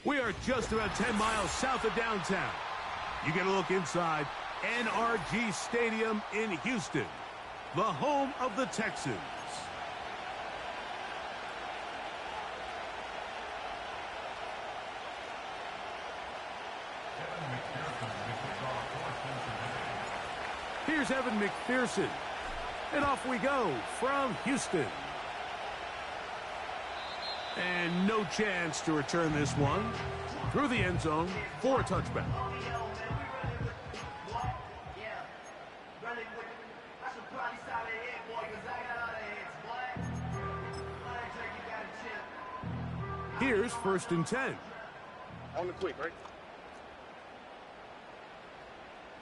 We are just about 10 miles south of downtown. You get a look inside NRG Stadium in Houston, the home of the Texans. Here's Evan McPherson. And off we go from Houston. And no chance to return this one through the end zone for a touchback. Here's 1st and 10. On the quick, right?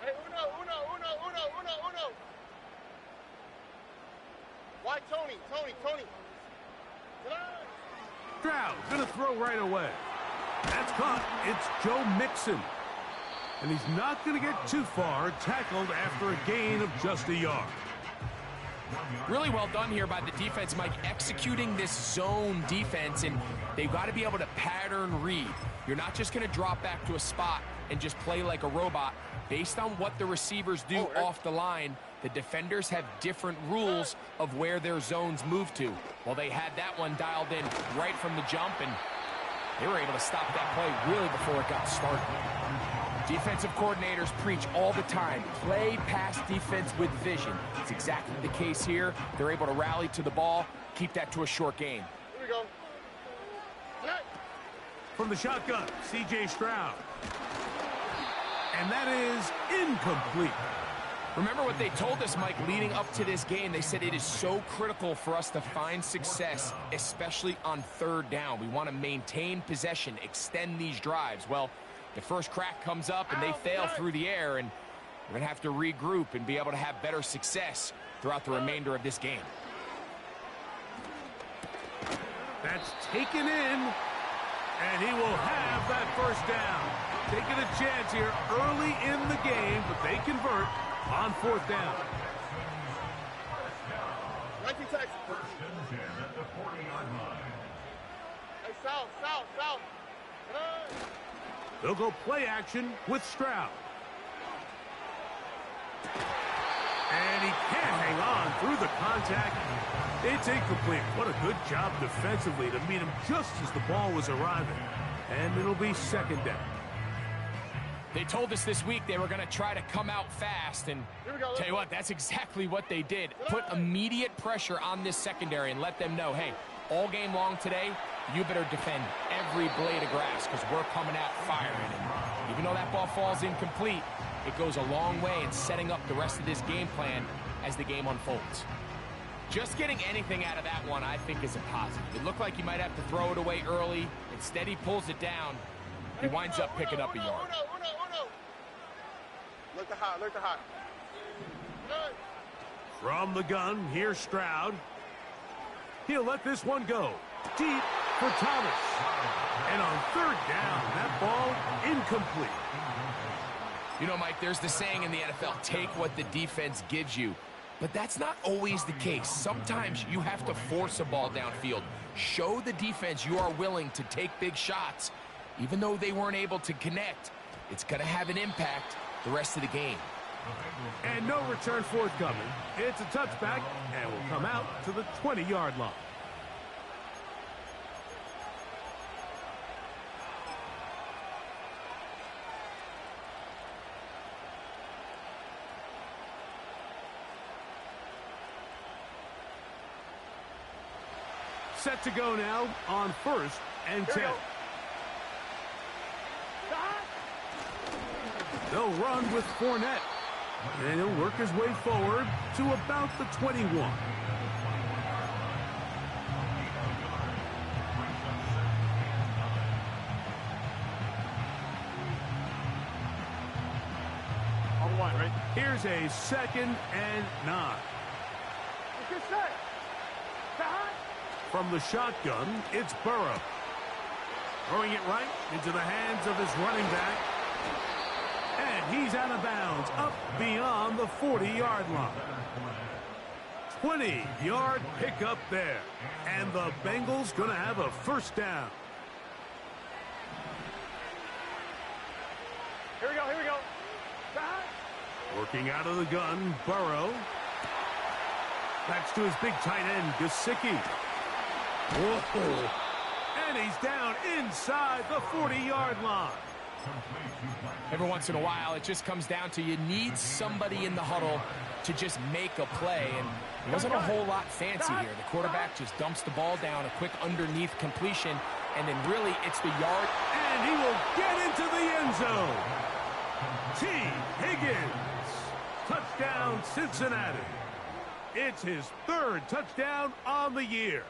Hey, uno. Why Tony? Stroud gonna throw right away. That's caught. It's Joe Mixon. And he's not gonna get too far, tackled after a gain of just a yard. Really well done here by the defense, Mike, executing this zone defense, and they've got to be able to pattern read. You're not just going to drop back to a spot and just play like a robot. Based on what the receivers do off the line, the defenders have different rules of where their zones move to. Well, they had that one dialed in right from the jump, and they were able to stop that play really before it got started. Defensive coordinators preach all the time, play pass defense with vision. It's exactly the case here. They're able to rally to the ball, keep that to a short game. Here we go. From the shotgun, C.J. Stroud. And that is incomplete. Remember what they told us, Mike, leading up to this game. They said it is so critical for us to find success, especially on 3rd down. We want to maintain possession, extend these drives. Well, the first crack comes up and they fail through the air, and we're going to have to regroup and be able to have better success throughout the remainder of this game. That's taken in, and he will have that 1st down. Taking a chance here early in the game, but they convert on 4th down. 19 Texas. Hey, south. They'll go play action with Stroud. And he can't hang on through the contact. It's incomplete. What a good job defensively to meet him just as the ball was arriving. And it'll be 2nd down. They told us this week they were going to try to come out fast, and tell you what, that's exactly what they did. Put immediate pressure on this secondary and let them know, hey, all game long today, you better defend every blade of grass because we're coming out firing. And even though that ball falls incomplete, it goes a long way in setting up the rest of this game plan as the game unfolds. Just getting anything out of that one, I think, is a positive. It looked like he might have to throw it away early. Instead, he pulls it down. He winds up picking up a yard. Look the hot. From the gun, here's Stroud. He'll let this one go. Deep for Thomas. And on 3rd down, that ball incomplete. You know, Mike, there's the saying in the NFL, take what the defense gives you. But that's not always the case. Sometimes you have to force a ball downfield. Show the defense you are willing to take big shots. Even though they weren't able to connect, it's going to have an impact the rest of the game. And no return forthcoming. It's a touchback and will come out to the 20-yard line. Set to go now on 1st and 10. They'll run with Fournette. And he'll work his way forward to about the 21. On 1, right? Here's a 2nd and 9. From the shotgun, it's Burrow. Throwing it right into the hands of his running back. And he's out of bounds, up beyond the 40-yard line. 20-yard pickup there. And the Bengals going to have a 1st down. Here we go, here we go. Working out of the gun, Burrow. Backs to his big tight end, Gesicki. Whoa. And he's down inside the 40-yard line. Every once in a while, it just comes down to you need somebody in the huddle to just make a play. And it wasn't a whole lot fancy here. The quarterback just dumps the ball down, a quick underneath completion, and then really it's the yard. And he will get into the end zone. T. Higgins. Touchdown, Cincinnati. It's his third touchdown on the year.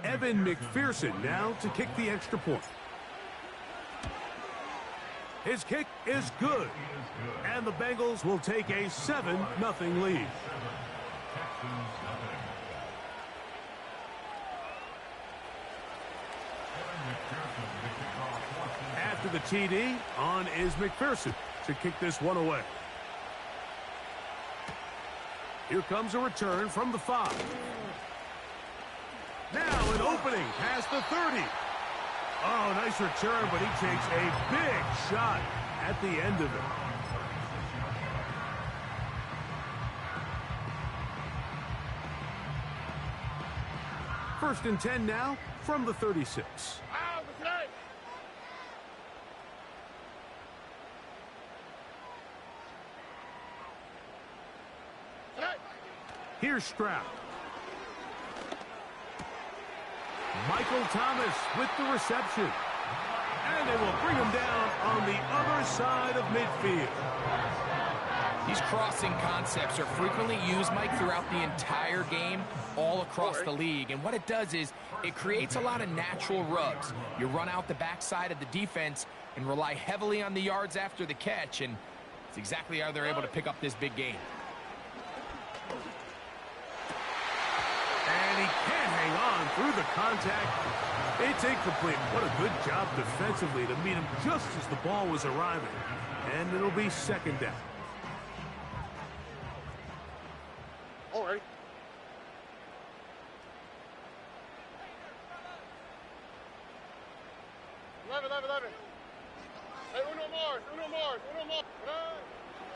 Evan McPherson now to kick the extra point. His kick is good. And the Bengals will take a 7-0 lead. After the TD, on is McPherson to kick this one away. Here comes a return from the 5. Now an opening past the 30. Oh, nice return, but he takes a big shot at the end of it. First and 10 now from the 36. Here's Stroud. Michael Thomas with the reception. And they will bring him down on the other side of midfield. These crossing concepts are frequently used, Mike, throughout the entire game, all across the league. And what it does is it creates a lot of natural rubs. You run out the backside of the defense and rely heavily on the yards after the catch. And it's exactly how they're able to pick up this big game. And he can't hang on through the contact. It's incomplete. What a good job defensively to meet him just as the ball was arriving. And it'll be second down. All right. Eleven. Hey, uno more.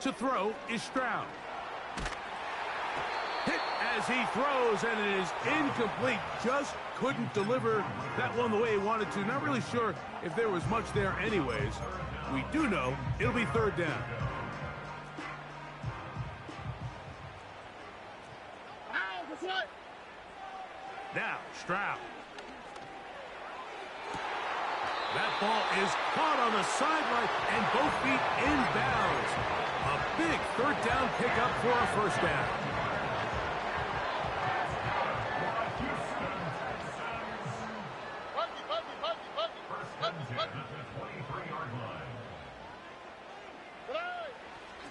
To throw is Stroud. Hit as he throws, and it is incomplete. Just couldn't deliver that one the way he wanted to. Not really sure if there was much there anyways. We do know it'll be third down. Now, Stroud. That ball is caught on the sideline, and both feet inbounds. A big third down pickup for a first down.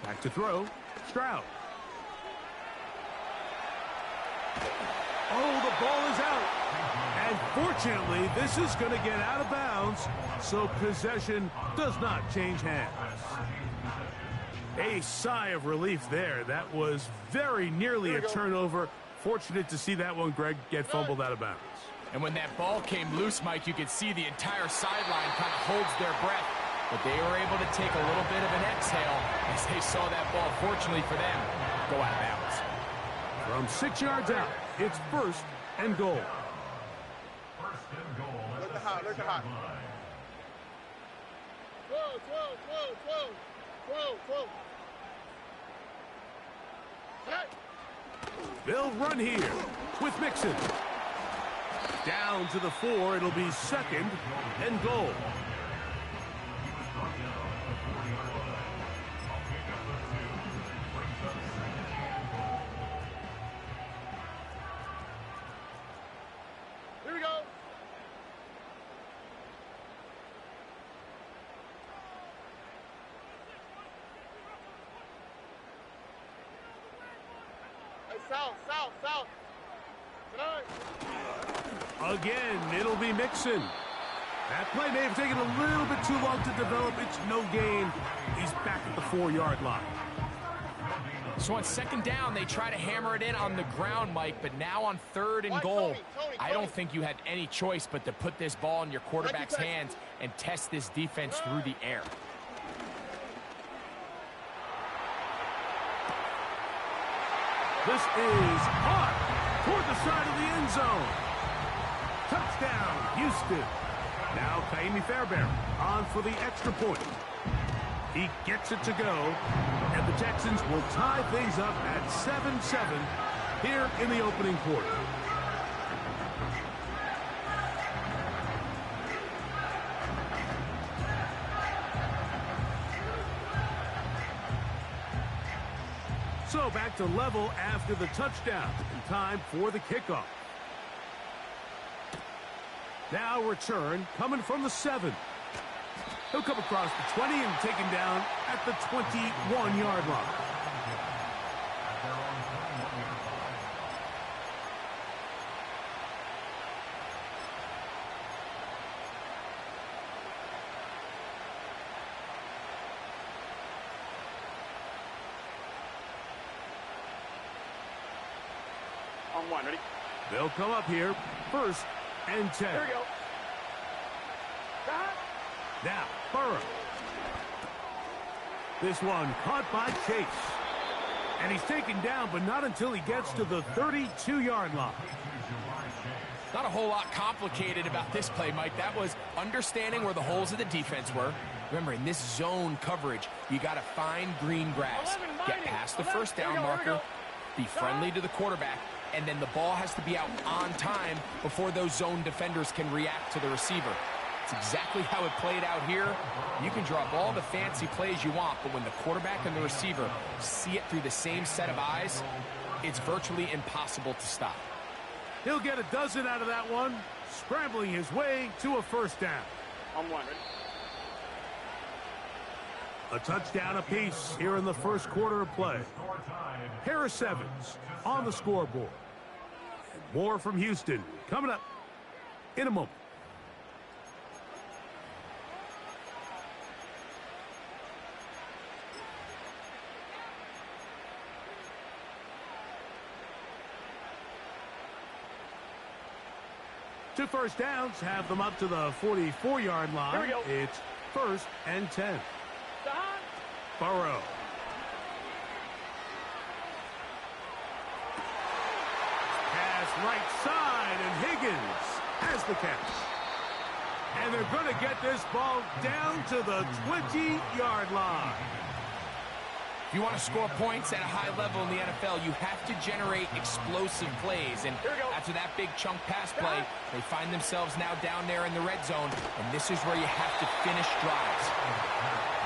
Back to throw, Stroud. Oh, the ball is out. And fortunately, this is going to get out of bounds, so possession does not change hands. A sigh of relief there. That was very nearly a turnover. Fortunate to see that one, Greg, get fumbled out of bounds. And when that ball came loose, Mike, you could see the entire sideline kind of holds their breath. But they were able to take a little bit of an exhale as they saw that ball, fortunately for them, go out of bounds. From 6 yards out, it's first and goal. Look at hot. Whoa. They'll run here with Mixon. Down to the 4, it'll be second and goal. Here we go. Hey, south. Again, it'll be Mixon. That play may have taken a little bit too long to develop. It's no gain. He's back at the 4-yard line. So on second down, they try to hammer it in on the ground, Mike, but now on third and goal, I don't think you had any choice but to put this ball in your quarterback's hands and test this defense through the air. This is caught toward the side of the end zone. Touchdown, Houston. Now Kaimi Fairbairn on for the extra point. He gets it to go, and the Texans will tie things up at 7-7 here in the opening quarter. So back to level after the touchdown, and time for the kickoff. Now return coming from the 7. He'll come across the 20 and taken down at the 21-yard line. On one, ready? They'll come up here, 1st and 10. Here we go. Now, Burrow. This one caught by Chase. And he's taken down, but not until he gets to the 32-yard line. Not a whole lot complicated about this play, Mike. That was understanding where the holes of the defense were. Remember, in this zone coverage, you got to find green grass. Get past the first down marker, be friendly to the quarterback, and then the ball has to be out on time before those zone defenders can react to the receiver. It's exactly how it played out here. You can draw up all the fancy plays you want, but when the quarterback and the receiver see it through the same set of eyes, it's virtually impossible to stop. He'll get a dozen out of that one, scrambling his way to a 1st down. On one, ready? A touchdown apiece here in the 1st quarter of play. Harris Evans on the scoreboard. And more from Houston coming up in a moment. Two 1st downs have them up to the 44-yard line. Here we go. It's 1st and 10. Burrow. Pass right side, and Higgins has the catch. And they're going to get this ball down to the 20-yard line. If you want to score points at a high level in the NFL, you have to generate explosive plays. And after that big chunk pass play, they find themselves now down there in the red zone, and this is where you have to finish drives.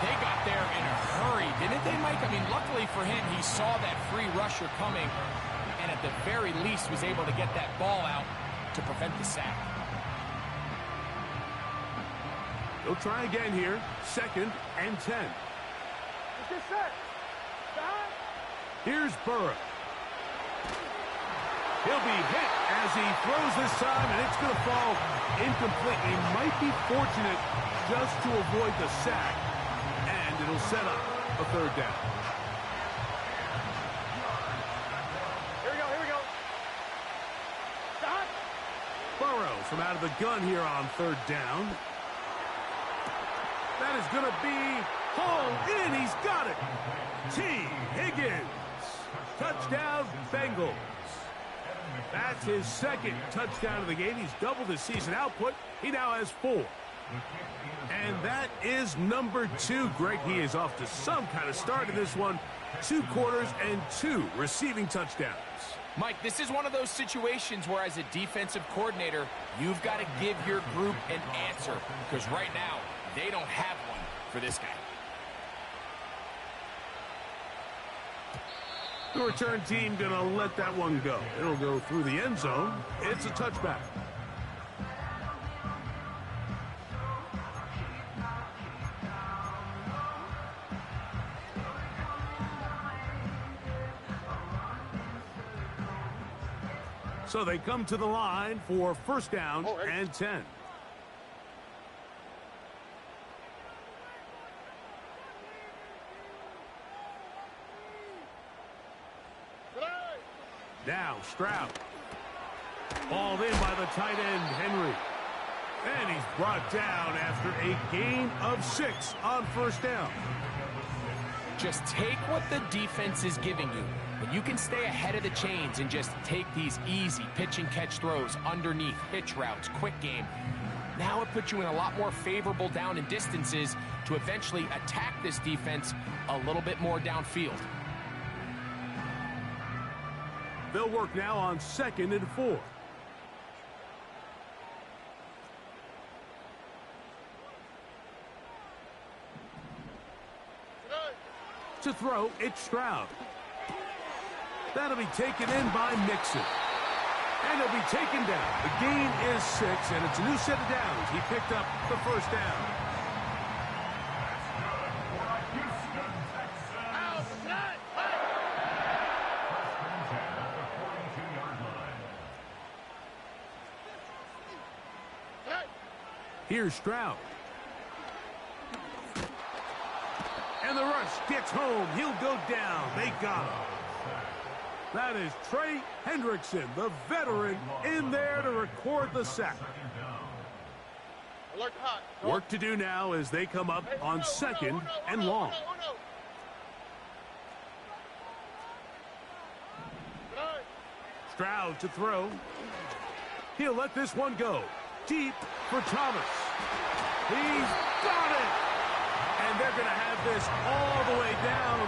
They got there in a hurry, didn't they, Mike? I mean, luckily for him, he saw that free rusher coming, and at the very least was able to get that ball out to prevent the sack. They'll try again here, 2nd and 10. Here's Burrow. He'll be hit as he throws this time, and it's going to fall incomplete. He might be fortunate just to avoid the sack, and it'll set up a 3rd down. Here we go. Stop. Burrow from out of the gun here on 3rd down. That is going to be hauled in. He's got it. T. Higgins. Touchdown, Bengals. That's his 2nd touchdown of the game. He's doubled his season output. He now has 4. And that is number 2. Greg, he is off to some kind of start in this one. 2 quarters and 2 receiving touchdowns. Mike, this is one of those situations where as a defensive coordinator, you've got to give your group an answer. Because right now, they don't have one for this guy. The return team going to let that one go. It'll go through the end zone. It's a touchback. So they come to the line for 1st down and 10. Now Stroud. Balled in by the tight end, Henry. And he's brought down after a gain of 6 on first down. Just take what the defense is giving you, and you can stay ahead of the chains and just take these easy pitch and catch throws underneath, hitch routes, quick game. Now it puts you in a lot more favorable down and distances to eventually attack this defense a little bit more downfield. They'll work now on 2nd and 4. To throw, it's Stroud. That'll be taken in by Mixon. And he'll be taken down. The gain is 6, and it's a new set of downs. He picked up the first down. Here's Stroud. And the rush gets home. He'll go down. They got him. That is Trey Hendrickson, the veteran, in there to record the sack. Work to do now as they come up on 2nd and long. Stroud to throw. He'll let this one go. Deep for Thomas. He's got it! And they're going to have this all the way down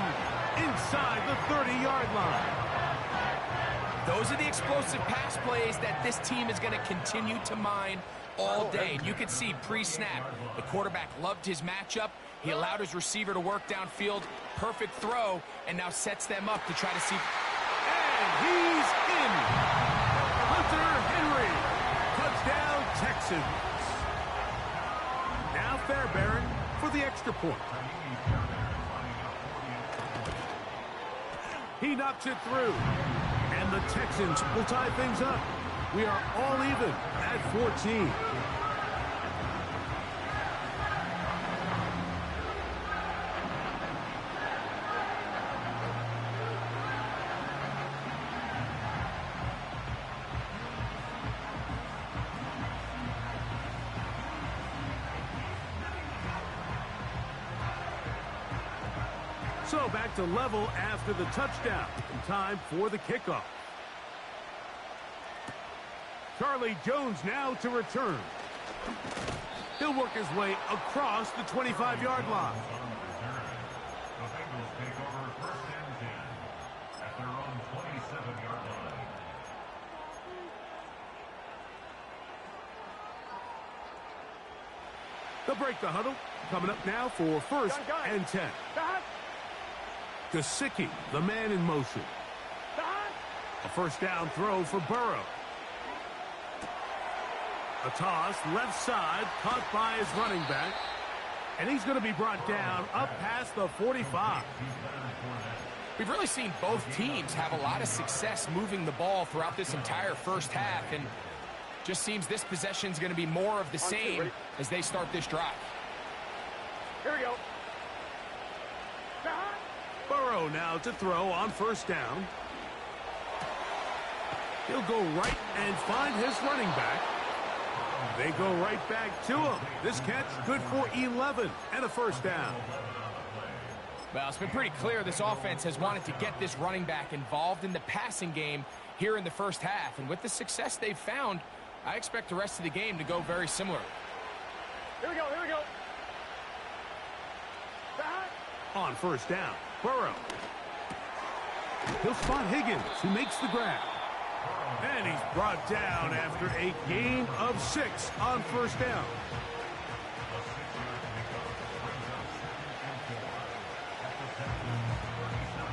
inside the 30-yard line. Those are the explosive pass plays that this team is going to continue to mine all day. And you can see pre-snap, the quarterback loved his matchup. He allowed his receiver to work downfield. Perfect throw, and now sets them up to try to see. And he's in. Hunter Henry. Touchdown, Texans. Now Fairbairn for the extra point. He knocks it through. And the Texans will tie things up. We are all even at 14. So back to level after the touchdown. Time for the kickoff. Charlie Jones now to return. He'll work his way across the 25-yard line. They'll break the huddle. Coming up now for 1st and 10. Gesicki, the man in motion. A first down throw for Burrow. A toss, left side, caught by his running back. And he's going to be brought down up past the 45. We've really seen both teams have a lot of success moving the ball throughout this entire first half. And just seems this possession is going to be more of the same as they start this drive. Here we go. Burrow now to throw on first down. He'll go right and find his running back. They go right back to him. This catch good for 11 and a first down. Well, it's been pretty clear this offense has wanted to get this running back involved in the passing game here in the first half. And with the success they've found, I expect the rest of the game to go very similar. Here we go, here we go. On first down, Burrow. He'll spot Higgins, who makes the grab. And he's brought down after a gain of 6 on first down.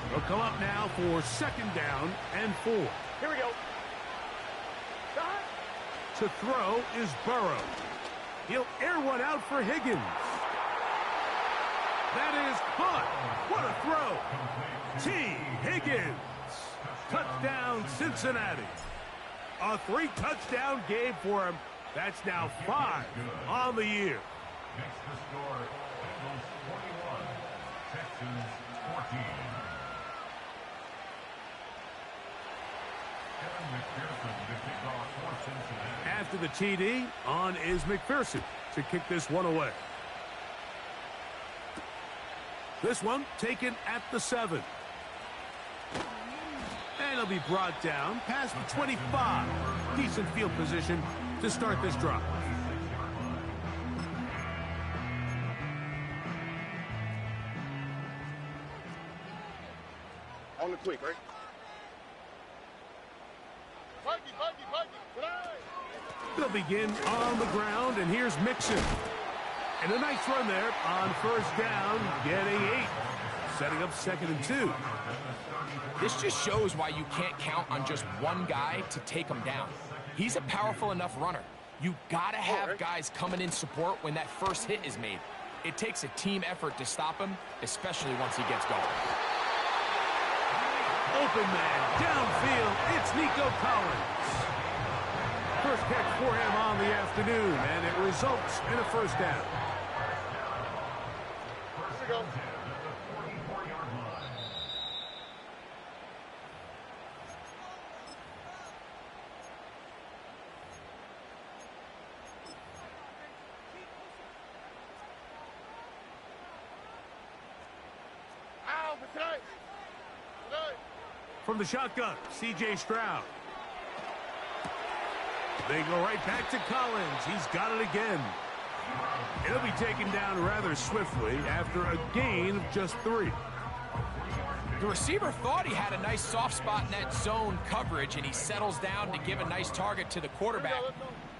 They'll come up now for 2nd down and 4. Here we go. To throw is Burrow. He'll air one out for Higgins. That is caught. What a throw. T. Higgins. Touchdown, Cincinnati. A 3-touchdown game for him. That's now 5 on the year. Next to score, Bengals 41, Texans 14. After the TD, on is McPherson to kick this one away. This one taken at the 7. And it'll be brought down past the 25. Decent field position to start this drive. On the quick, right? They'll begin on the ground, and here's Mixon. And a nice run there on first down, getting 8. Setting up 2nd and 2. This just shows why you can't count on just one guy to take him down. He's a powerful enough runner. You gotta have guys coming in support when that first hit is made. It takes a team effort to stop him, especially once he gets going. Open man, downfield, it's Nico Collins. First catch for him on the afternoon, and it results in a first down. Here we go. From the shotgun, C.J. Stroud. They go right back to Collins. He's got it again. It'll be taken down rather swiftly after a gain of just 3. The receiver thought he had a nice soft spot in that zone coverage, and he settles down to give a nice target to the quarterback.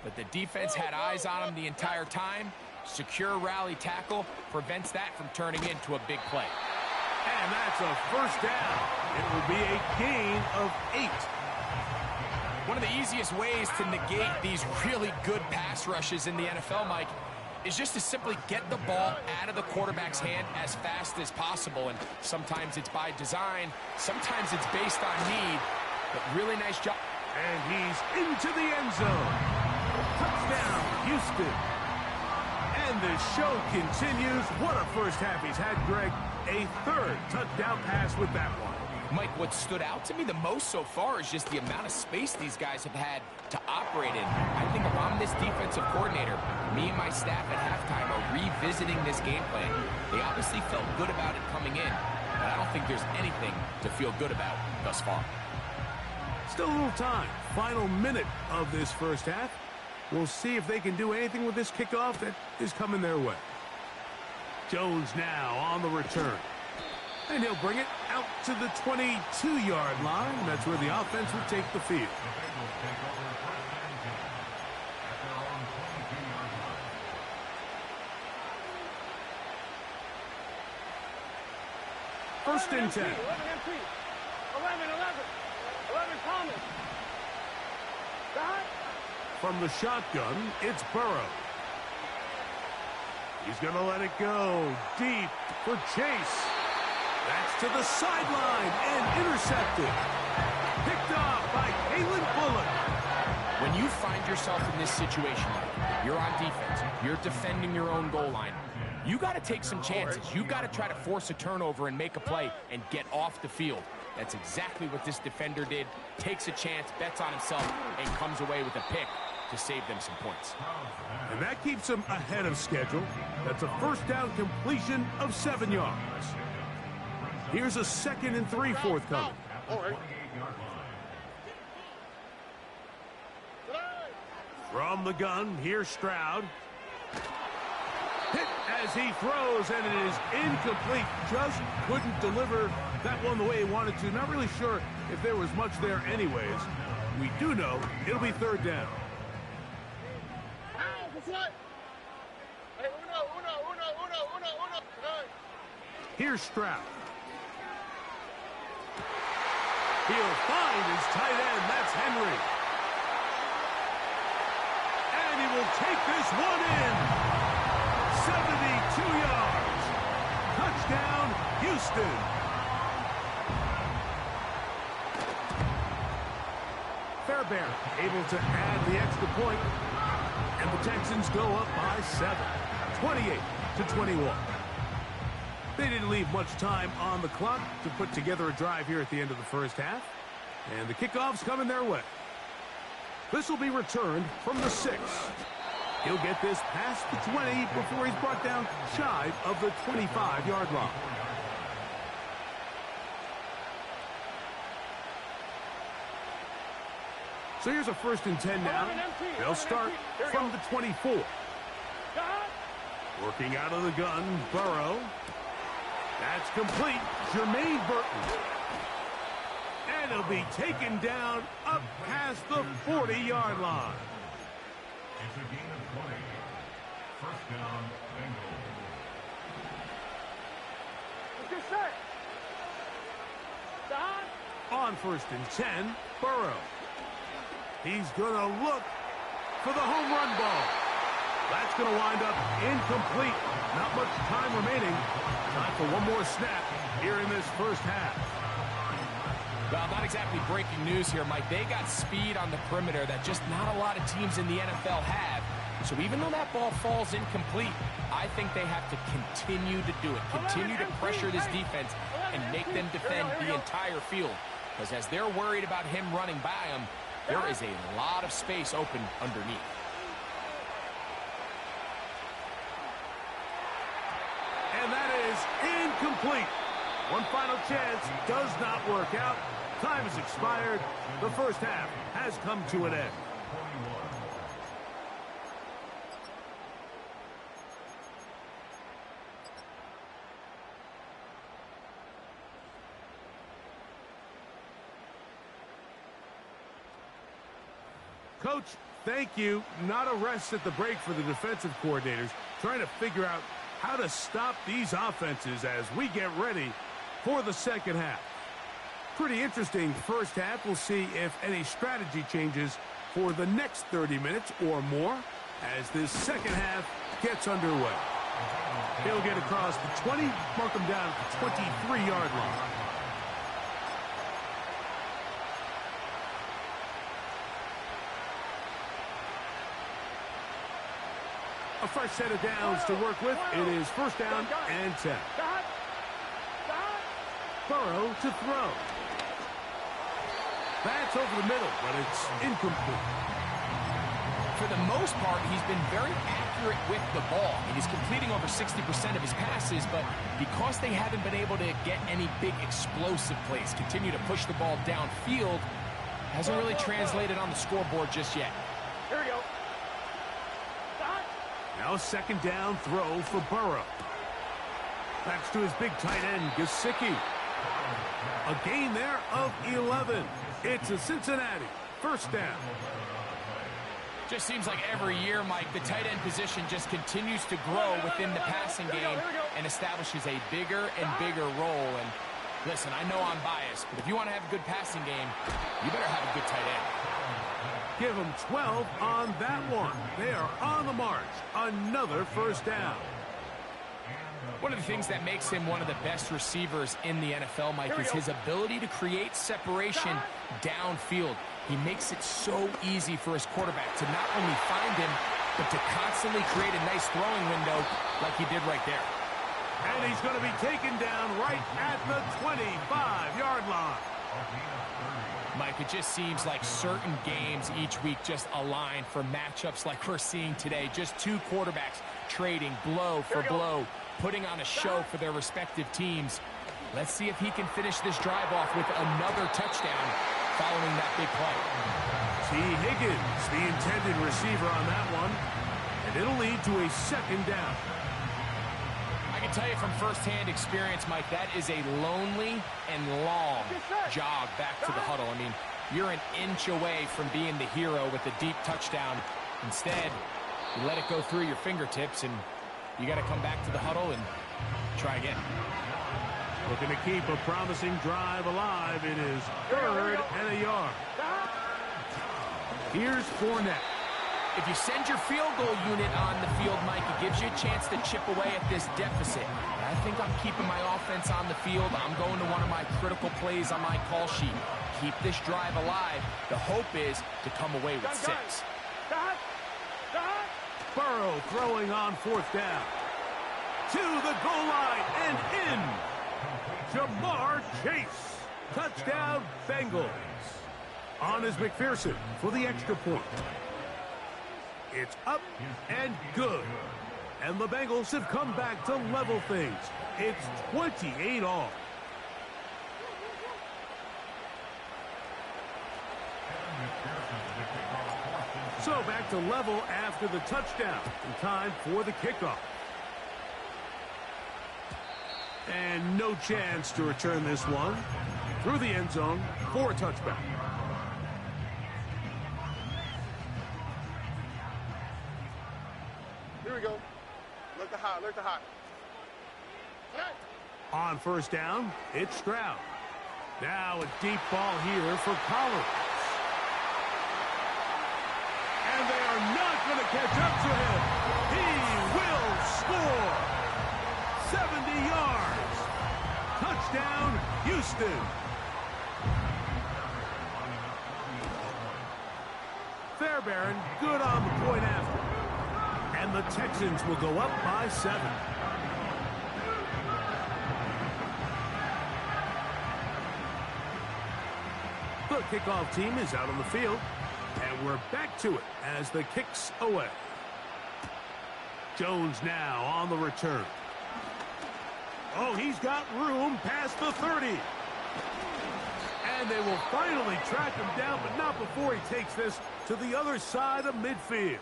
But the defense had eyes on him the entire time. Secure rally tackle prevents that from turning into a big play. And that's a first down. It will be a gain of 8. One of the easiest ways to negate these really good pass rushes in the NFL, Mike, is just to simply get the ball out of the quarterback's hand as fast as possible. And sometimes it's by design, sometimes it's based on need, but really nice job. And he's into the end zone. Touchdown, Houston. And the show continues. What a first half he's had, Greg. A 3rd touchdown pass with that one. Mike, what stood out to me the most so far is just the amount of space these guys have had to operate in. I think if I'm this defensive coordinator, me and my staff at halftime are revisiting this game plan. They obviously felt good about it coming in, but I don't think there's anything to feel good about thus far. Still a little time. Final minute of this first half. We'll see if they can do anything with this kickoff that is coming their way. Jones now on the return. And he'll bring it out to the 22-yard line. That's where the offense will take the field. First and 10. 11 Thomas. From the shotgun, it's Burrow. He's going to let it go deep for Chase. That's to the sideline and intercepted. Picked off by Kalen Bullock. When you find yourself in this situation, you're on defense, you're defending your own goal line, you got to take some chances. You got to try to force a turnover and make a play and get off the field. That's exactly what this defender did. Takes a chance, bets on himself, and comes away with a pick to save them some points. And that keeps him ahead of schedule. That's a first down completion of 7 yards. Here's a 2nd and 3 forthcoming. From the gun, here's Stroud. Hit as he throws, and it is incomplete. Just couldn't deliver that one the way he wanted to. Not really sure if there was much there anyways. We do know it'll be 3rd down. Here's Stroud. He'll find his tight end. That's Henry. And he will take this one in. 72 yards. Touchdown, Houston. Fairbairn able to add the extra point. And the Texans go up by 7. 28-21. They didn't leave much time on the clock to put together a drive here at the end of the first half. And the kickoff's coming their way. This will be returned from the 6. He'll get this past the 20 before he's brought down shy of the 25-yard line. So here's a 1st and 10 now. They'll start from the 24. Working out of the gun, Burrow. That's complete. Jermaine Burton. And it'll be taken down up past the 40-yard line. It's a gain of 20. First down, Bengals. Get set. Stop. On 1st and 10, Burrow. He's going to look for the home run ball. That's going to wind up incomplete. Not much time remaining. Time for one more snap here in this first half. Well, not exactly breaking news here, Mike. They got speed on the perimeter that just not a lot of teams in the NFL have. So even though that ball falls incomplete, I think they have to continue to do it. Continue to pressure this defense and make them defend the entire field. Because as they're worried about him running by them, there is a lot of space open underneath. And that is incomplete. One final chance does not work out. Time has expired. The first half has come to an end. Coach, thank you. Not a rest at the break for the defensive coordinators, trying to figure out how to stop these offenses as we get ready for the second half. Pretty interesting first half. We'll see if any strategy changes for the next 30 minutes or more as this second half gets underway. He'll get across the 20, mark him down at the 23-yard line. A fresh set of downs to work with. It is first down and 10. Burrow to throw. That's over the middle, but it's incomplete. For the most part, he's been very accurate with the ball. He's completing over 60% of his passes, but because they haven't been able to get any big explosive plays, continue to push the ball downfield, hasn't really translated on the scoreboard just yet. Here we go. Now second down throw for Burrow. That's to his big tight end, Gesicki. A gain there of 11. It's a Cincinnati first down. Just seems like every year, Mike, the tight end position just continues to grow within the passing game and establishes a bigger and bigger role. And listen, I know I'm biased, but if you want to have a good passing game, you better have a good tight end. Give them 12 on that one. They are on the march. Another first down. One of the things that makes him one of the best receivers in the NFL, Mike, is his ability to create separation downfield. He makes it so easy for his quarterback to not only find him, but to constantly create a nice throwing window like he did right there. And he's going to be taken down right at the 25-yard line. Mike, it just seems like certain games each week just align for matchups like we're seeing today. Just two quarterbacks trading blow for blow, putting on a show for their respective teams. Let's see if he can finish this drive off with another touchdown following that big play. T. Higgins, the intended receiver on that one, and it'll lead to a second down. I can tell you from firsthand experience, Mike, that is a lonely and long jog back to the huddle. I mean, you're an inch away from being the hero with a deep touchdown. Instead, you let it go through your fingertips, and you got to come back to the huddle and try again. Looking to keep a promising drive alive. It is third and a yard. Here's Fournette. If you send your field goal unit on the field, Mike, it gives you a chance to chip away at this deficit. I think I'm keeping my offense on the field. I'm going to one of my critical plays on my call sheet. Keep this drive alive. The hope is to come away with 6. Burrow throwing on fourth down. To the goal line and in. Jamar Chase. Touchdown, Bengals. On is McPherson for the extra point. It's up and good. And the Bengals have come back to level things. It's 28 all. So back to level after the touchdown. In time for the kickoff. And no chance to return this one through the end zone for a touchback. Here we go. Look to hot, look to hot. On first down, it's Stroud. Now a deep ball here for Collins. And they are not going to catch up to him. He will score. 70 yards. Touchdown, Houston. Fairbairn good on the point after. And the Texans will go up by 7. The kickoff team is out on the field. And we're back to it as the kick's away. Jones now on the return. Oh, he's got room past the 30. And they will finally track him down, but not before he takes this to the other side of midfield.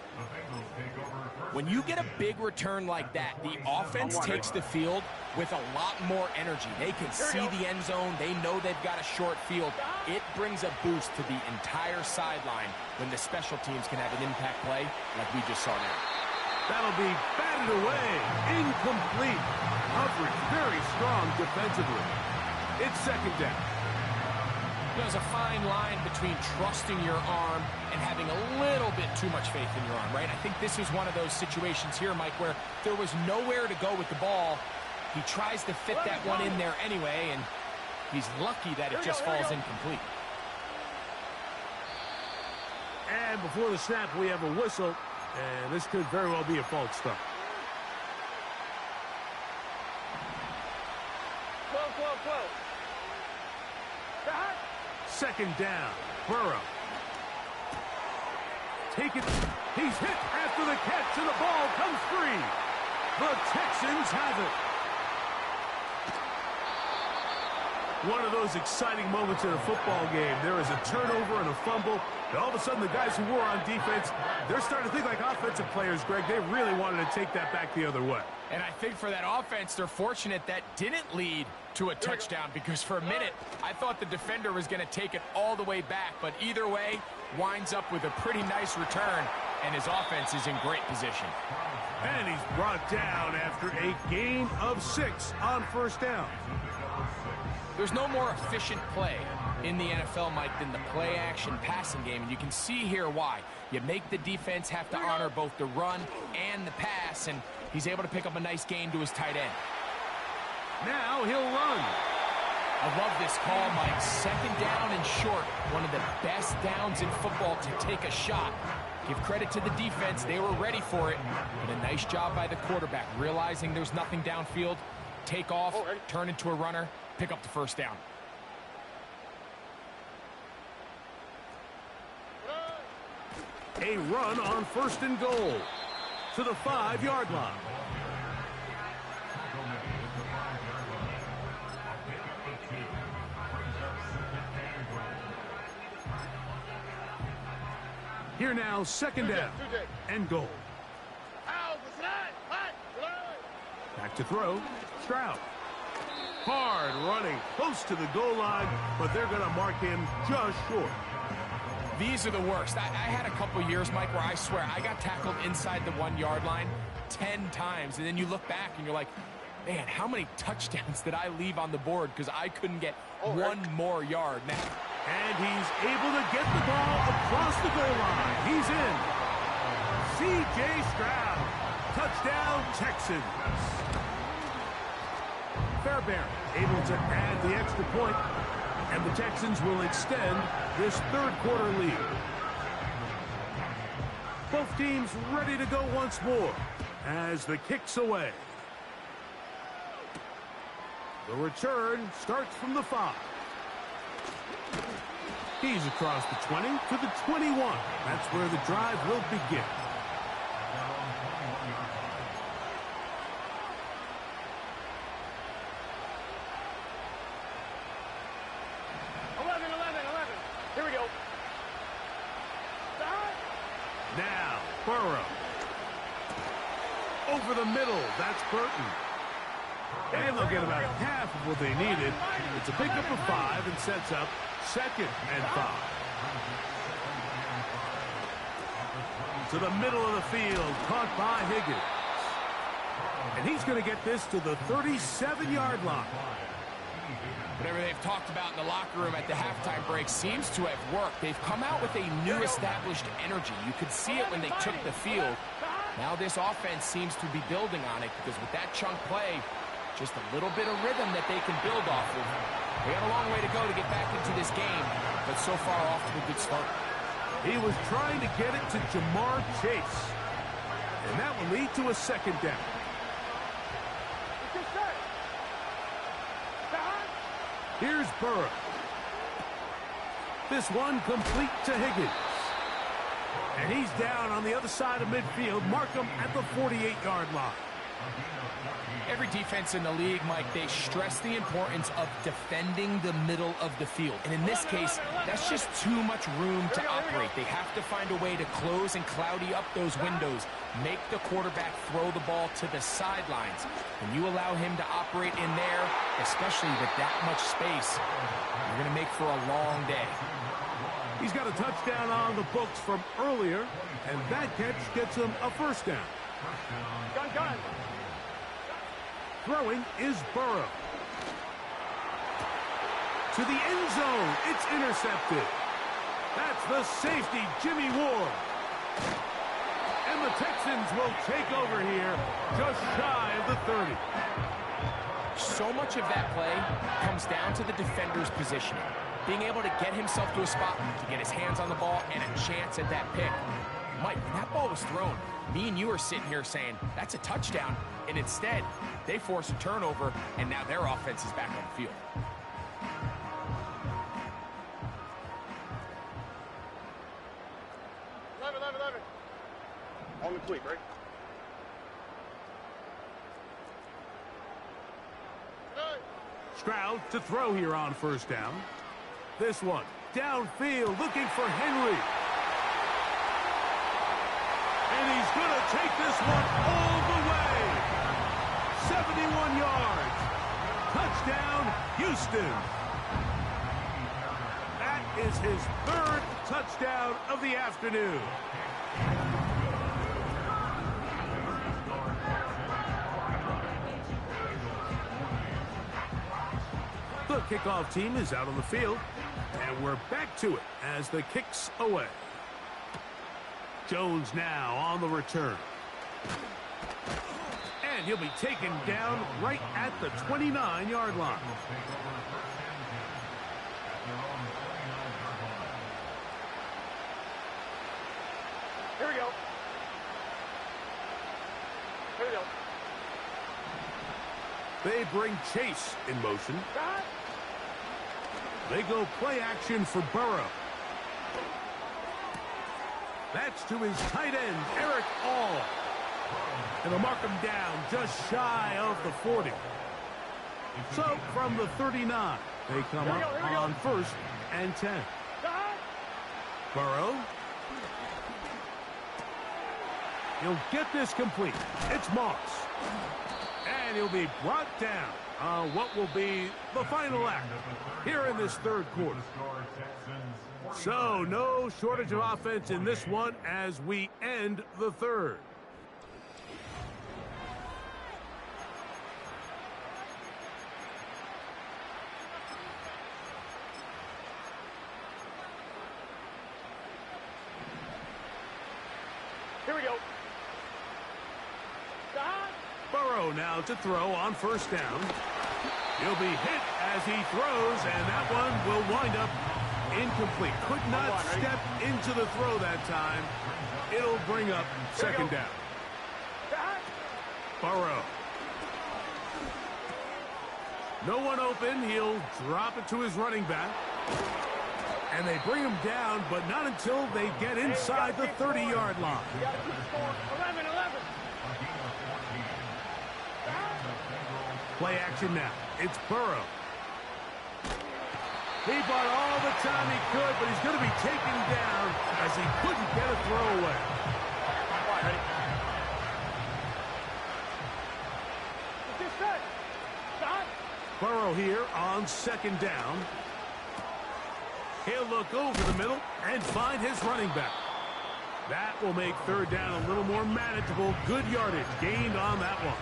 When you get a big return like that, the offense takes the field with a lot more energy. They can see the end zone. They know they've got a short field. It brings a boost to the entire sideline when the special teams can have an impact play like we just saw now. That'll be batted away. Incomplete. Coverage very strong defensively. It's second down. There's a fine line between trusting your arm and having a little bit too much faith in your arm, right? I think this is one of those situations here, Mike, where there was nowhere to go with the ball. He tries to fit that one in there anyway, and he's lucky that it just falls incomplete. And before the snap, we have a whistle, and this could very well be a false start. 12. Second down, Burrow. Take it. He's hit after the catch, and the ball comes free. The Texans have it. One of those exciting moments in a football game. There is a turnover and a fumble, and all of a sudden the guys who were on defense, they're starting to think like offensive players, Greg. They really wanted to take that back the other way. And I think for that offense, they're fortunate that didn't lead to a touchdown, because for a minute, I thought the defender was going to take it all the way back. But either way, winds up with a pretty nice return, and his offense is in great position. And he's brought down after a gain of 6 on first down. There's no more efficient play in the NFL, Mike, than the play-action passing game, and you can see here why. You make the defense have to honor both the run and the pass, and he's able to pick up a nice gain to his tight end. Now he'll run. I love this call, Mike. Second down and short. One of the best downs in football to take a shot. Give credit to the defense. They were ready for it. But a nice job by the quarterback, realizing there's nothing downfield. Take off, turn into a runner, pick up the first down. A run on first and goal to the 5-yard line. Here now, second down and goal. Back to throw, Stroud. Hard running, close to the goal line, but they're going to mark him just short. These are the worst. I had a couple years, Mike, where I swear I got tackled inside the 1-yard line 10 times, and then you look back and you're like, man, how many touchdowns did I leave on the board because I couldn't get one more yard now? And he's able to get the ball across the goal line. He's in. C.J. Stroud. Touchdown, Texans. Fairbairn able to add the extra point, and the Texans will extend this third quarter lead. Both teams ready to go once more as the kick's away. The return starts from the 5. He's across the 20 to the 21. That's where the drive will begin. Here we go. Now, Burrow. Over the middle, that's Burton. And they'll get about half of what they needed. It's a pickup of 5 and sets up 2nd and 5. To the middle of the field, caught by Higgins. And he's going to get this to the 37-yard line. Whatever they've talked about in the locker room at the halftime break seems to have worked. They've come out with a new established energy. You could see it when they took the field. Now this offense seems to be building on it because with that chunk play, just a little bit of rhythm that they can build off of. They got a long way to go to get back into this game, but so far off to a good start. He was trying to get it to Jamar Chase. And that will lead to a 2nd down. Here's Burrow. This one complete to Higgins. And he's down on the other side of midfield. Mark him at the 48-yard line. Every defense in the league, Mike, they stress the importance of defending the middle of the field. And in this case, that's just too much room to operate. They have to find a way to close and cloudy up those windows, make the quarterback throw the ball to the sidelines. When you allow him to operate in there, especially with that much space, you're going to make for a long day. He's got a touchdown on the books from earlier, and that catch gets him a 1st down. Gun. Throwing is Burrow. To the end zone. It's intercepted. That's the safety, Jimmy Ward. And the Texans will take over here just shy of the 30. So much of that play comes down to the defender's positioning. Being able to get himself to a spot to get his hands on the ball and a chance at that pick. Mike, when that ball was thrown, me and you are sitting here saying, that's a touchdown. And instead, they force a turnover, and now their offense is back on the field. On the cleat, right? Stroud to throw here on 1st down. This one, downfield, looking for Henry. And he's going to take this one all the way. 71 yards. Touchdown, Houston. That is his 3rd touchdown of the afternoon. The kickoff team is out on the field, and we're back to it as the kick's away. Jones now on the return. And he'll be taken down right at the 29-yard line. Here we go. They bring Chase in motion. They go play action for Burrow. That's to his tight end, Eric All. And they'll mark him down just shy of the 40. So from the 39, they come up on 1st and 10. Burrow. He'll get this complete. It's Moss. And he'll be brought down on what will be the final act here in this 3rd quarter. So no shortage of offense in this one as we end the 3rd. Here we go. Burrow now to throw on 1st down. He'll be hit as he throws, and that one will wind up incomplete. Could not step into the throw that time. It'll bring up 2nd down. Burrow. No one open. He'll drop it to his running back. And they bring him down, but not until they get inside the 30-yard line. You got to keep scoring. 11, 11. Play action now. It's Burrow. He bought all the time he could, but he's going to be taken down as he couldn't get a throwaway. Ready? Just set. Stop. Burrow here on second down. He'll look over the middle and find his running back. That will make third down a little more manageable. Good yardage gained on that one.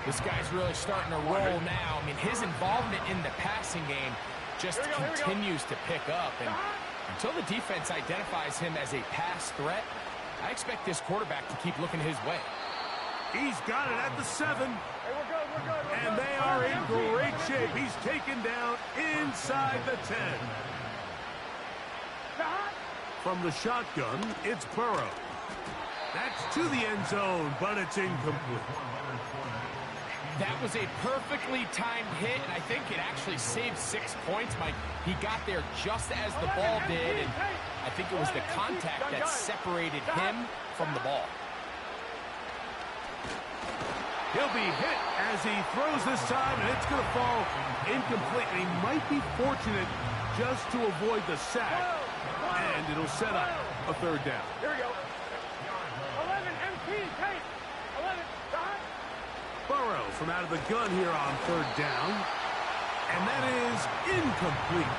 This guy's really starting to roll now. I mean, his involvement in the passing game just continues to pick up. And until the defense identifies him as a pass threat, I expect this quarterback to keep looking his way. He's got it at the 7. Hey, we're good, we're good. And they are in great shape. He's taken down inside the 10. From the shotgun, it's Burrow. That's to the end zone, but it's incomplete. That was a perfectly timed hit, and I think it actually saved 6 points, Mike. He got there just as the ball did, and I think it was the contact that separated him from the ball. He'll be hit as he throws this time, and it's going to fall incomplete. And he might be fortunate just to avoid the sack, and it'll set up a third down. Here we go. 11, MT, take. 11, stop. Burrow from out of the gun here on third down, and that is incomplete.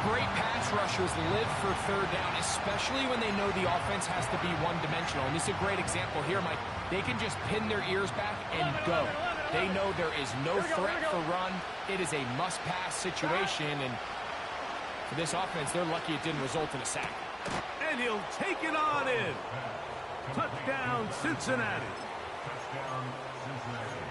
Great pass rushers live for third down, especially when they know the offense has to be one-dimensional. And this is a great example here, Mike. They can just pin their ears back and go. They know there is no threat for run. It is a must-pass situation, and for this offense, they're lucky it didn't result in a sack. And he'll take it on in. Touchdown, Cincinnati. Touchdown, Cincinnati.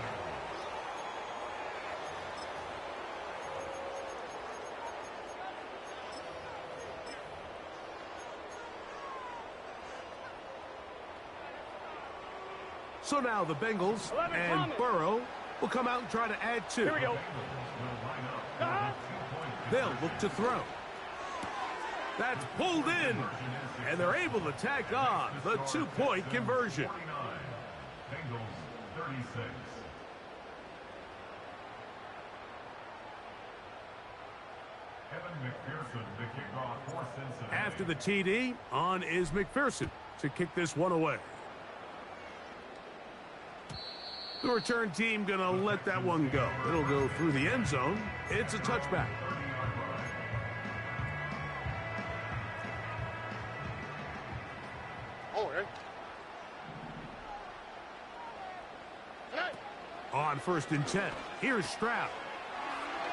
So now the Bengals 11, and Thomas. Burrow will come out and try to add 2. Here we go. They'll look to throw. That's pulled in, and they're able to tack on the 2-point conversion. 49. Bengals 36. Evan McPherson, the kickoff for Cincinnati. After the TD, on is McPherson to kick this one away. The return team going to let that one go. It'll go through the end zone. It's a touchback. On 1st and 10, here's Stroud.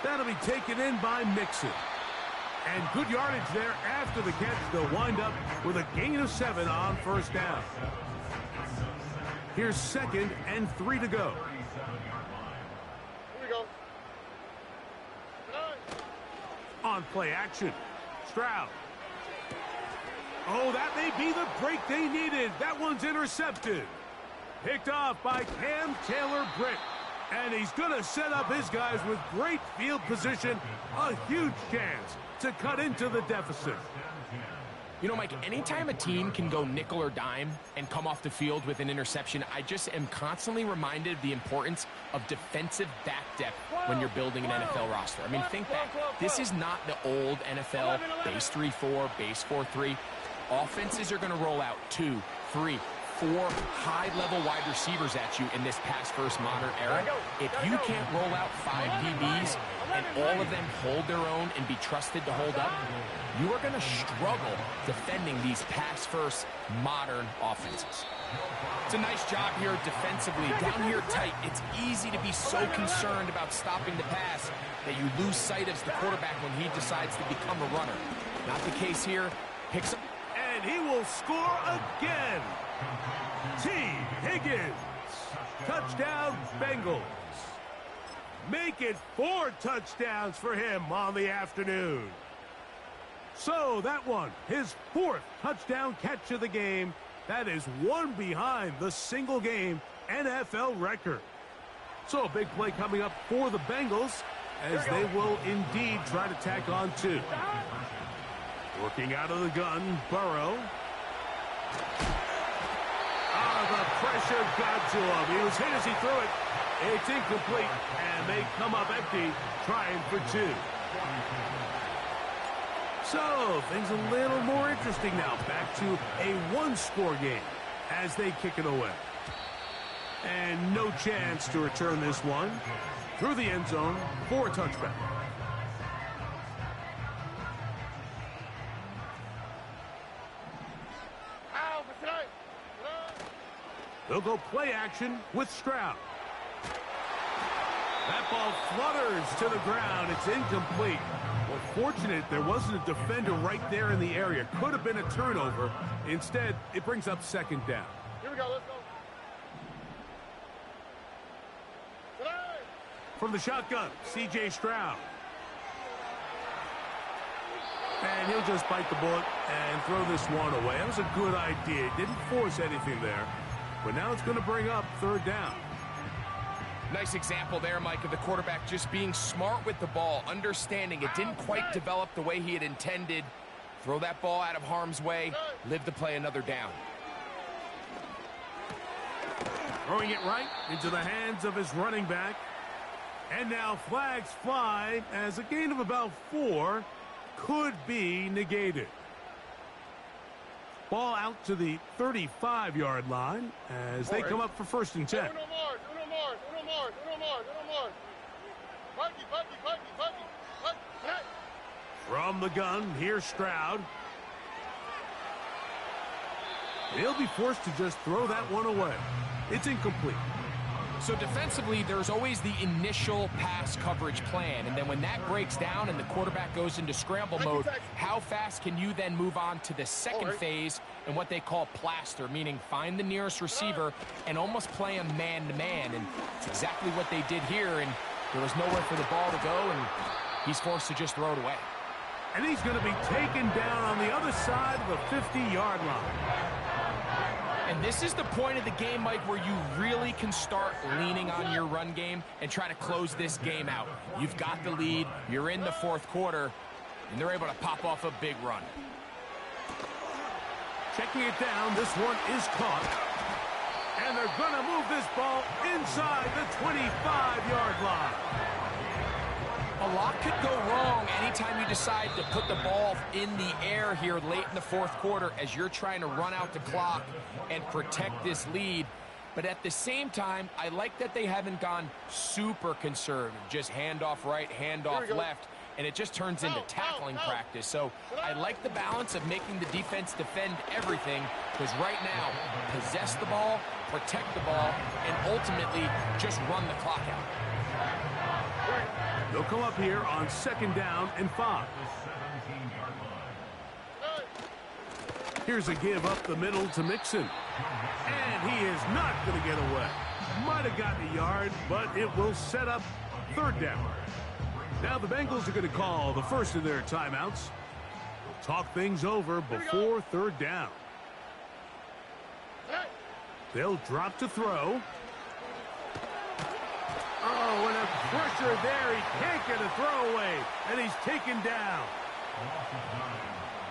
That'll be taken in by Mixon. And good yardage there after the catch. They'll wind up with a gain of 7 on 1st down. Here's 2nd and 3 to go. Here we go. On play action, Stroud. Oh, that may be the break they needed. That one's intercepted. Picked off by Cam Taylor-Britt. And he's going to set up his guys with great field position. A huge chance to cut into the deficit. You know, Mike, anytime a team can go nickel or dime and come off the field with an interception, I just am constantly reminded of the importance of defensive back depth when you're building an NFL roster. I mean, think back. This is not the old NFL base 3-4, base 4-3. Offenses are going to roll out 2, 3, 4 high-level wide receivers at you in this pass-first modern era. If you can't roll out 5 DBs and all of them hold their own and be trusted to hold up, you are going to struggle defending these pass-first modern offenses. It's a nice job here defensively. Down here tight, it's easy to be so concerned about stopping the pass that you lose sight of the quarterback when he decides to become a runner. Not the case here. Picks up. And he will score again. T. Higgins. Touchdown, Bengals. Make it 4 touchdowns for him on the afternoon. So that one, his 4th touchdown catch of the game. That is one behind the single-game NFL record. So a big play coming up for the Bengals as they will indeed try to tack on 2. Working out of the gun, Burrow. The pressure got to him. He was hit as he threw it. It's incomplete, and they come up empty, trying for 2. So, things a little more interesting now. Back to a one-score game as they kick it away. And no chance to return this one through the end zone for a touchback. They'll go play action with Stroud. That ball flutters to the ground. It's incomplete. Well, fortunate there wasn't a defender right there in the area. Could have been a turnover. Instead, it brings up 2nd down. Here we go, let's go. From the shotgun, C.J. Stroud. And he'll just bite the bullet and throw this one away. That was a good idea. Didn't force anything there. But now it's going to bring up 3rd down. Nice example there, Mike, of the quarterback just being smart with the ball, understanding it didn't quite develop the way he had intended. Throw that ball out of harm's way, live to play another down. Throwing it right into the hands of his running back. And now flags fly as a gain of about 4 could be negated. Ball out to the 35-yard line as they come up for 1st and 10. From the gun, here's Stroud. He'll be forced to just throw that one away. It's incomplete. So defensively, there's always the initial pass coverage plan, and then when that breaks down and the quarterback goes into scramble mode, how fast can you then move on to the second phase and what they call plaster, meaning find the nearest receiver and almost play him man-to-man, and it's exactly what they did here, and there was nowhere for the ball to go, and he's forced to just throw it away. And he's going to be taken down on the other side of the 50-yard line. And this is the point of the game, Mike, where you really can start leaning on your run game and try to close this game out. You've got the lead, you're in the 4th quarter, and they're able to pop off a big run. Checking it down, this one is caught. And they're going to move this ball inside the 25-yard line. A lot could go wrong anytime you decide to put the ball in the air here late in the 4th quarter as you're trying to run out the clock and protect this lead. But at the same time, I like that they haven't gone super conservative. Just handoff right, handoff left, and it just turns into tackling practice. So I like the balance of making the defense defend everything, because right now, possess the ball, protect the ball, and ultimately just run the clock out. They'll come up here on 2nd down and 5. Here's a give up the middle to Mixon. And he is not going to get away. Might have gotten a yard, but it will set up 3rd down. Now the Bengals are going to call the first of their timeouts. They'll talk things over before 3rd down. They'll drop to throw. Oh, and a pressure there. He can't get a throwaway, and he's taken down.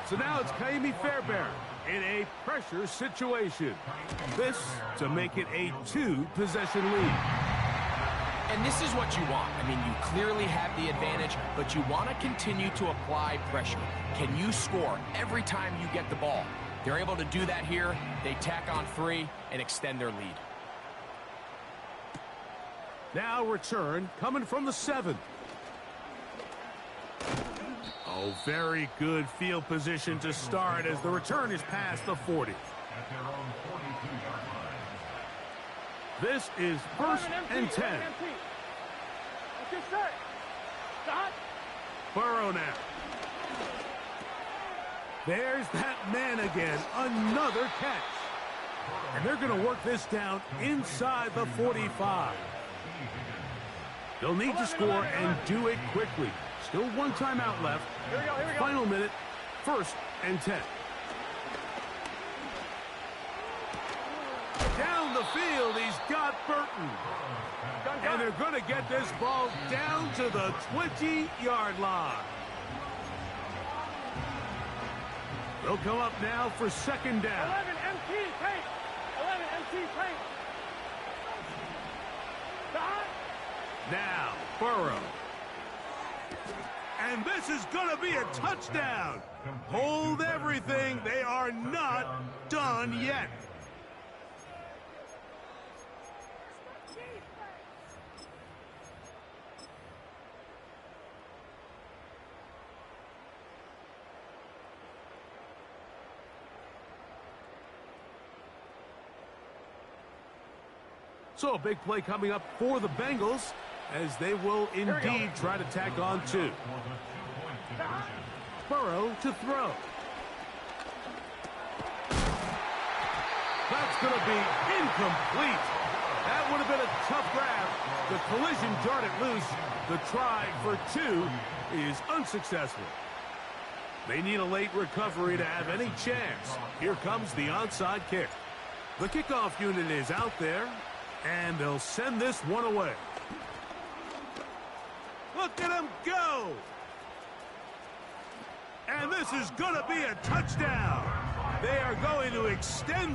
So now it's Kaimi Fairbairn in a pressure situation. This to make it a 2-possession lead. And this is what you want. I mean, you clearly have the advantage, but you want to continue to apply pressure. Can you score every time you get the ball? They're able to do that here. They tack on 3 and extend their lead. Now return coming from the 7. Oh, very good field position to start as the return is past the 40. This is 1st and 10. Burrow now. There's that man again. Another catch. And they're going to work this down inside the 45. They'll need to score and do it quickly. Still 1 timeout left. Here we go. Final minute, 1st and 10. Down the field, he's got Burton. And they're going to get this ball down to the 20-yard line. They'll come up now for second down. 11 MT tape. 11 MT tape. Now, Burrow. And this is going to be a touchdown. Hold everything. They are not done yet. So a big play coming up for the Bengals as they will indeed try to tack on two. Burrow to throw. That's going to be incomplete. That would have been a tough grab. The collision darted loose. The try for two is unsuccessful. They need a late recovery to have any chance. Here comes the onside kick. The kickoff unit is out there, and they'll send this one away. Look at him go! And this is going to be a touchdown. They are going to extend